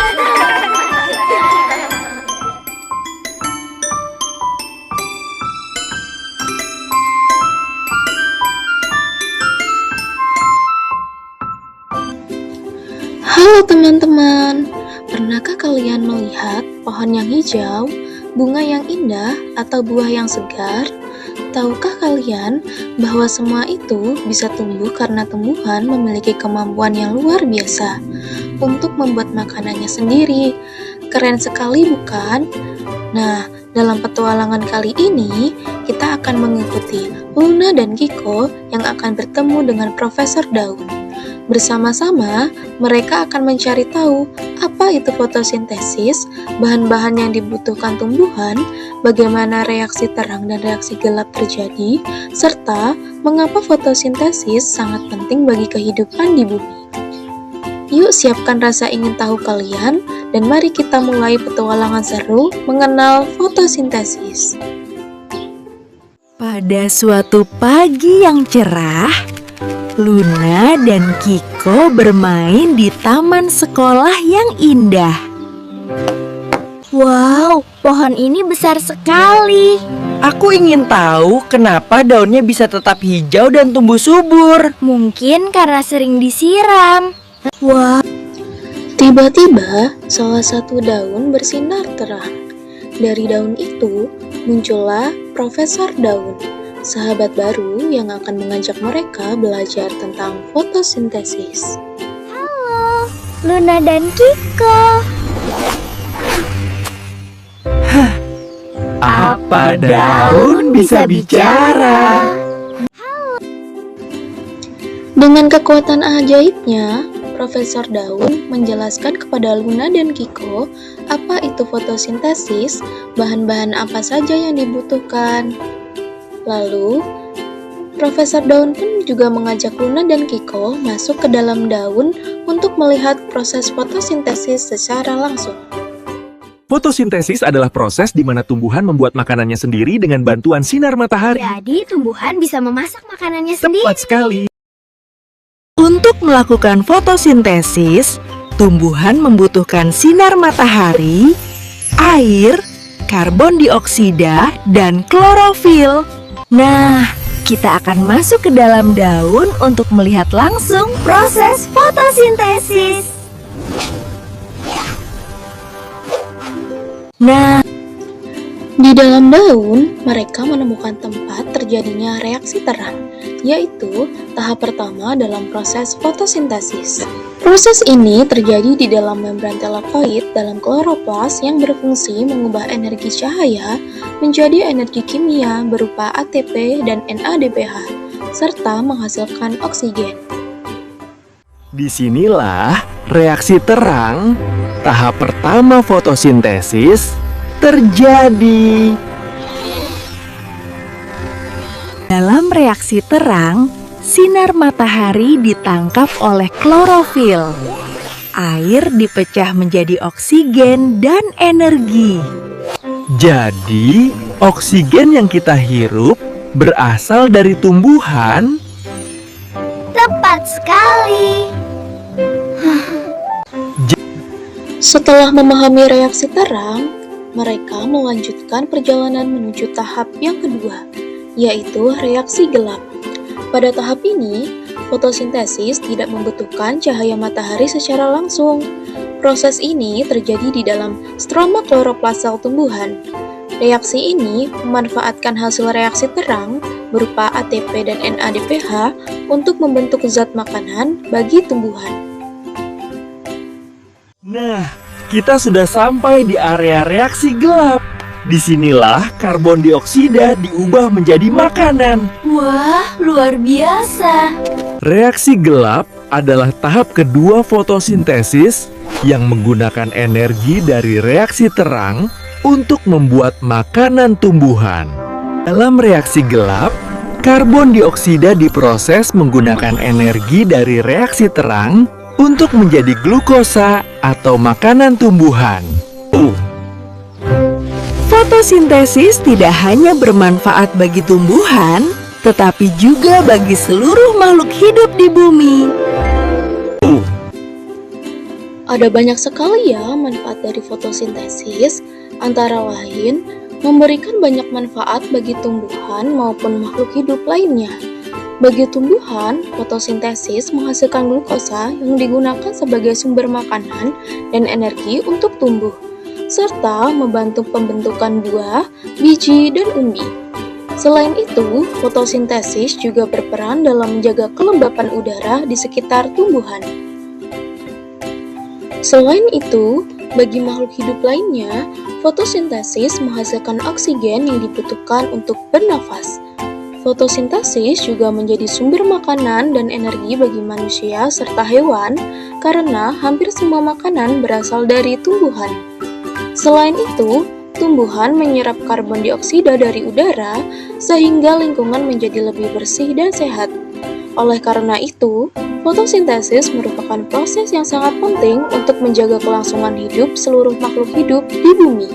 Halo teman-teman, pernahkah kalian melihat pohon yang hijau, bunga yang indah, atau buah yang segar? Tahukah kalian bahwa semua itu bisa tumbuh karena tumbuhan memiliki kemampuan yang luar biasa untuk membuat makanannya sendiri? Keren sekali bukan? Nah, dalam petualangan kali ini, kita akan mengikuti Luna dan Kiko yang akan bertemu dengan Profesor Daun. Bersama-sama, mereka akan mencari tahu apa itu fotosintesis, bahan-bahan yang dibutuhkan tumbuhan, bagaimana reaksi terang dan reaksi gelap terjadi, serta mengapa fotosintesis sangat penting bagi kehidupan di bumi. Yuk siapkan rasa ingin tahu kalian, dan mari kita mulai petualangan seru mengenal fotosintesis. Pada suatu pagi yang cerah, Luna dan Kiko bermain di taman sekolah yang indah. Wow, pohon ini besar sekali. Aku ingin tahu kenapa daunnya bisa tetap hijau dan tumbuh subur. Mungkin karena sering disiram. Wah, tiba-tiba salah satu daun bersinar terang. Dari daun itu muncullah Profesor Daun, sahabat baru yang akan mengajak mereka belajar tentang fotosintesis. Halo, Luna dan Kiko. Apa daun bisa bicara? Dengan kekuatan ajaibnya, Profesor Daun menjelaskan kepada Luna dan Kiko apa itu fotosintesis, bahan-bahan apa saja yang dibutuhkan. Lalu, Profesor Daun pun juga mengajak Luna dan Kiko masuk ke dalam daun untuk melihat proses fotosintesis secara langsung. Fotosintesis adalah proses di mana tumbuhan membuat makanannya sendiri dengan bantuan sinar matahari. Jadi tumbuhan bisa memasak makanannya sendiri. Tepat sekali. Untuk melakukan fotosintesis, tumbuhan membutuhkan sinar matahari, air, karbon dioksida, dan klorofil. Nah, kita akan masuk ke dalam daun untuk melihat langsung proses fotosintesis. Nah, Di dalam daun, mereka menemukan tempat terjadinya reaksi terang, yaitu tahap pertama dalam proses fotosintesis. Proses ini terjadi di dalam membran telokoid dalam kloroplas yang berfungsi mengubah energi cahaya menjadi energi kimia berupa ATP dan NADPH, serta menghasilkan oksigen. Disinilah reaksi terang, tahap pertama fotosintesis, terjadi. dalam reaksi terang, sinar matahari ditangkap oleh klorofil. Air dipecah menjadi oksigen dan energi. Jadi, oksigen yang kita hirup berasal dari tumbuhan. Tepat sekali. Setelah memahami reaksi terang, mereka melanjutkan perjalanan menuju tahap yang kedua, yaitu reaksi gelap. Pada tahap ini, fotosintesis tidak membutuhkan cahaya matahari secara langsung. Proses ini terjadi di dalam stroma kloroplas sel tumbuhan. Reaksi ini memanfaatkan hasil reaksi terang berupa ATP dan NADPH untuk membentuk zat makanan bagi tumbuhan. Nah, kita sudah sampai di area reaksi gelap. Disinilah karbon dioksida diubah menjadi makanan. Wah, luar biasa. Reaksi gelap adalah tahap kedua fotosintesis yang menggunakan energi dari reaksi terang untuk membuat makanan tumbuhan. Dalam reaksi gelap, karbon dioksida diproses menggunakan energi dari reaksi terang untuk menjadi glukosa atau makanan tumbuhan. Fotosintesis tidak hanya bermanfaat bagi tumbuhan, tetapi juga bagi seluruh makhluk hidup di bumi. Ada banyak sekali ya manfaat dari fotosintesis, antara lain memberikan banyak manfaat bagi tumbuhan maupun makhluk hidup lainnya. Bagi tumbuhan, fotosintesis menghasilkan glukosa yang digunakan sebagai sumber makanan dan energi untuk tumbuh, serta membantu pembentukan buah, biji, dan umbi. Selain itu, fotosintesis juga berperan dalam menjaga kelembapan udara di sekitar tumbuhan. Selain itu, bagi makhluk hidup lainnya, fotosintesis menghasilkan oksigen yang dibutuhkan untuk bernafas. Fotosintesis juga menjadi sumber makanan dan energi bagi manusia serta hewan karena hampir semua makanan berasal dari tumbuhan. Selain itu, tumbuhan menyerap karbon dioksida dari udara sehingga lingkungan menjadi lebih bersih dan sehat. Oleh karena itu, fotosintesis merupakan proses yang sangat penting untuk menjaga kelangsungan hidup seluruh makhluk hidup di bumi.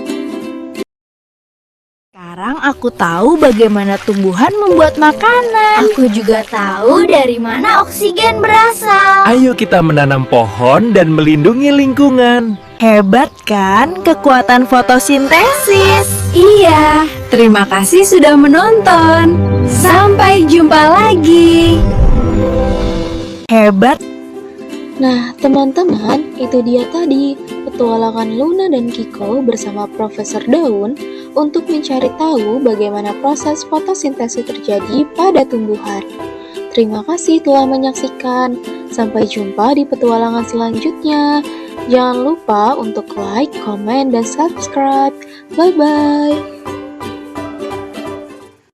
Sekarang aku tahu bagaimana tumbuhan membuat makanan. Aku juga tahu dari mana oksigen berasal. Ayo kita menanam pohon dan melindungi lingkungan. Hebat kan kekuatan fotosintesis? Iya, Terima kasih sudah menonton. sampai jumpa lagi. Hebat. Nah, teman-teman, itu dia tadi petualangan Luna dan Kiko bersama Profesor Daun untuk mencari tahu bagaimana proses fotosintesis terjadi pada tumbuhan. Terima kasih telah menyaksikan. Sampai jumpa di petualangan selanjutnya. Jangan lupa untuk like, komen, dan subscribe. Bye-bye.